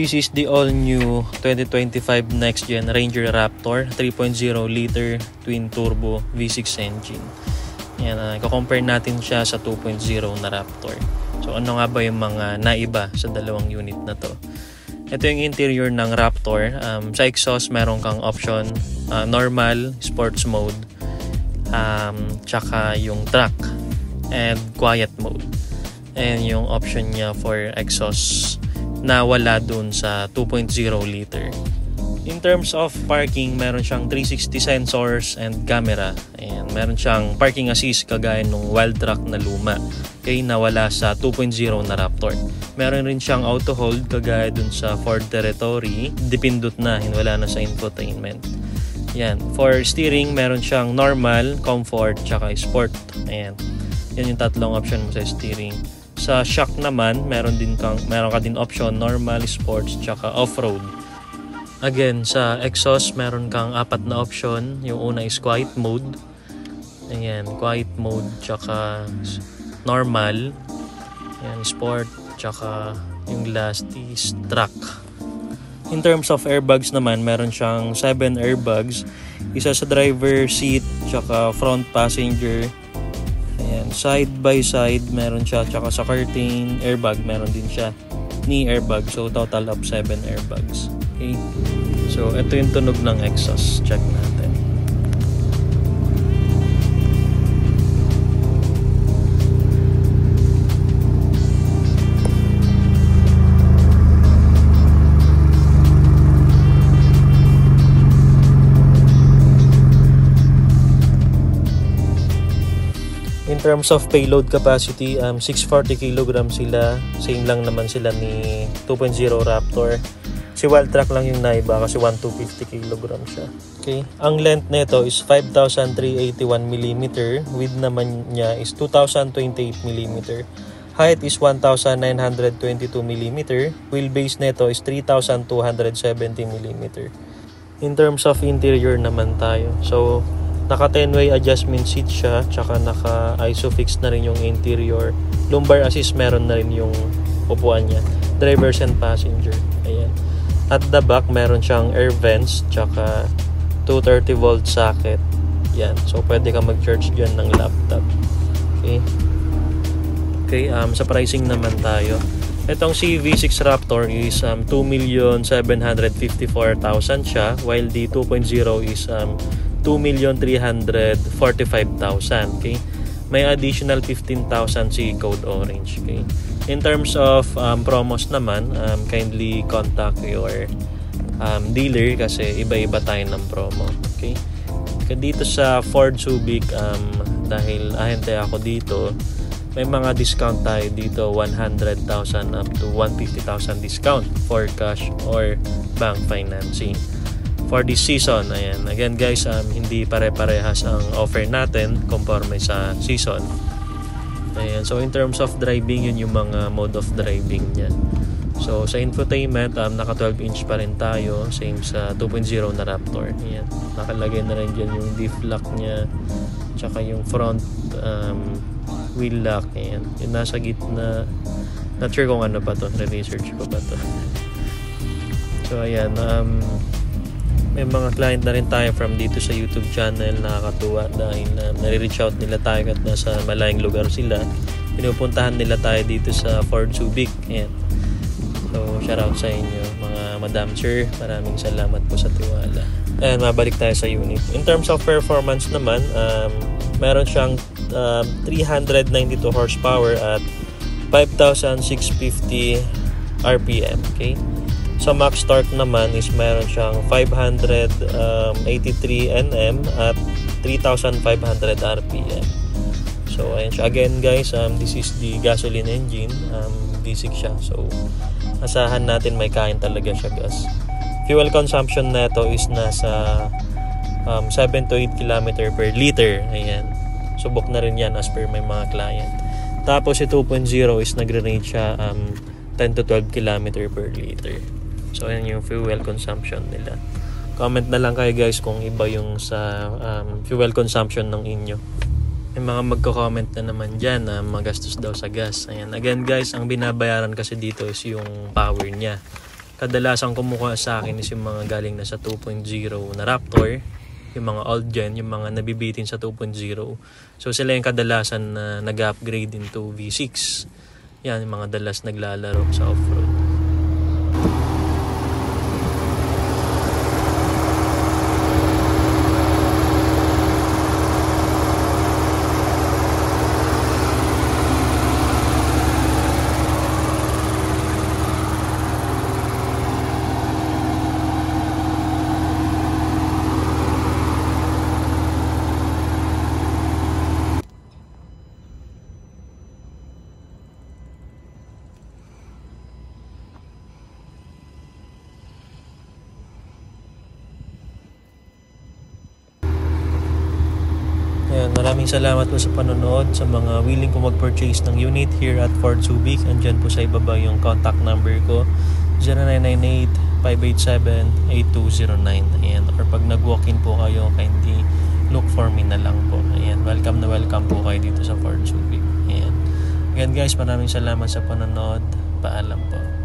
This is the all-new 2025 next-gen Ranger Raptor 3.0 liter twin-turbo V6 engine. Yan, i-compare natin siya sa 2.0 na Raptor. So ano nga ba yung mga naiba sa dalawang unit na to? Ito yung interior ng Raptor. Sa exhaust meron kang option normal, sports mode, tsaka yung track and quiet mode. And yung option niya for exhaust na wala dun sa 2.0 liter. In terms of parking, meron siyang 360 sensors and camera. And meron siyang parking assist kagaya nung Wildtrak na luma. Okay, na wala sa 2.0 na Raptor. Meron rin siyang auto hold kagaya dun sa Ford Territory. Dipindot na, wala na sa infotainment. Yan. For steering, meron siyang normal, comfort, tsaka sport. Ayan. Yan yung tatlong option mo sa steering. Sa shock naman, meron ka din option normal, sports, tsaka off-road. Again, sa exhaust, meron kang apat na option. Yung una is quiet mode. Ayan, quiet mode, tsaka normal. Ayan, sport, tsaka yung last is track. In terms of airbags naman, meron siyang 7 airbags. Isa sa driver seat, tsaka front passenger. Ayan, side by side meron siya, tsaka sa curtain airbag meron din siya, knee airbag, so total of 7 airbags. Okay, so ito yung tunog ng exhaust, check natin. In terms of payload capacity, 640 kg sila. Same lang naman sila ni 2.0 Raptor. Si Wildtrak lang yung naiba kasi 1,250 kg siya. Okay. Ang length nito is 5,381 mm. Width naman niya is 2,028 mm. Height is 1,922 mm. Wheelbase nito is 3,270 mm. In terms of interior naman tayo. So, naka 10-way adjustment seat siya, tsaka naka ISOFIX na rin yung interior. Lumbar assist meron na rin yung upuan niya. Drivers and passenger. Ayan. At the back meron siyang air vents, tsaka 230 volt socket. Yan. So pwede ka mag-charge diyan ng laptop. Okay. Okay, sa pricing naman tayo. Itong si V6 Raptor is 2,754,000 siya, while the 2.0 is 2,345,000. Okay, may additional 15,000 si Code Orange. Okay, in terms of promos naman, kindly contact your dealer kasi iba-iba tayo ng promo. Okay, dito sa Ford Subic, dahil ahente ako dito, may mga discount tayo dito, 100,000 up to 150,000 discount for cash or bank financing for this season. Ayan. Again guys, hindi pare-parehas ang offer natin conforme sa season. Ayan. So in terms of driving, yun yung mga mode of driving niya. So sa infotainment, naka 12-inch pa rin tayo, same sa 2.0 na Raptor. Ayan. Nakalagay na rin dyan yung diff lock niya, tsaka yung front wheel lock. Ayan. Yung nasa gitna, not sure kung ano pa to, re-research ko pa to. So ayan, may mga client na rin tayo from dito sa YouTube channel. Nakakatuwa dahil nare-reach out nila tayo at nasa malayong lugar sila. Pinupuntahan nila tayo dito sa Ford Subic. Ayan. So shoutout sa inyo mga madam sir, maraming salamat po sa tiwala. And mabalik tayo sa unit. In terms of performance naman, meron siyang 392 horsepower at 5,650 RPM. Okay, sa max torque naman is meron siyang 583 Nm at 3,500 RPM. So ayun siya. Again guys, this is the gasoline engine, V6 siya. So asahan natin may kain talaga siya gas. Fuel consumption neto is nasa 7 to 8 km per liter. Ayan. Subok na rin yan as per may mga client. Tapos si 2.0 is nagre-range siya 10 to 12 km per liter. So ayan yung fuel consumption nila. Comment na lang kayo guys kung iba yung sa fuel consumption ng inyo. May mga magko-comment na naman dyan na magastos daw sa gas. Ayan. Again guys, ang binabayaran kasi dito is yung power niya. kadalasan kumukuha sa akin is yung mga galing na sa 2.0 na Raptor, yung mga old gen, yung mga nabibitin sa 2.0. So sila yung kadalasan na nag-upgrade into V6. Yan, yung mga dalas naglalaro sa off-road. Ayan, maraming salamat po sa panonood. Sa mga willing po mag-purchase ng unit here at Ford Subic, andyan po sa ibaba yung contact number ko, 0998-587-8209. Ayan, or pag nag-walk-in po kayo, kindly look for me na lang po. Ayan, welcome na welcome po kayo dito sa Ford Subic. Ayan. Again guys, maraming salamat sa panonood. Paalam po.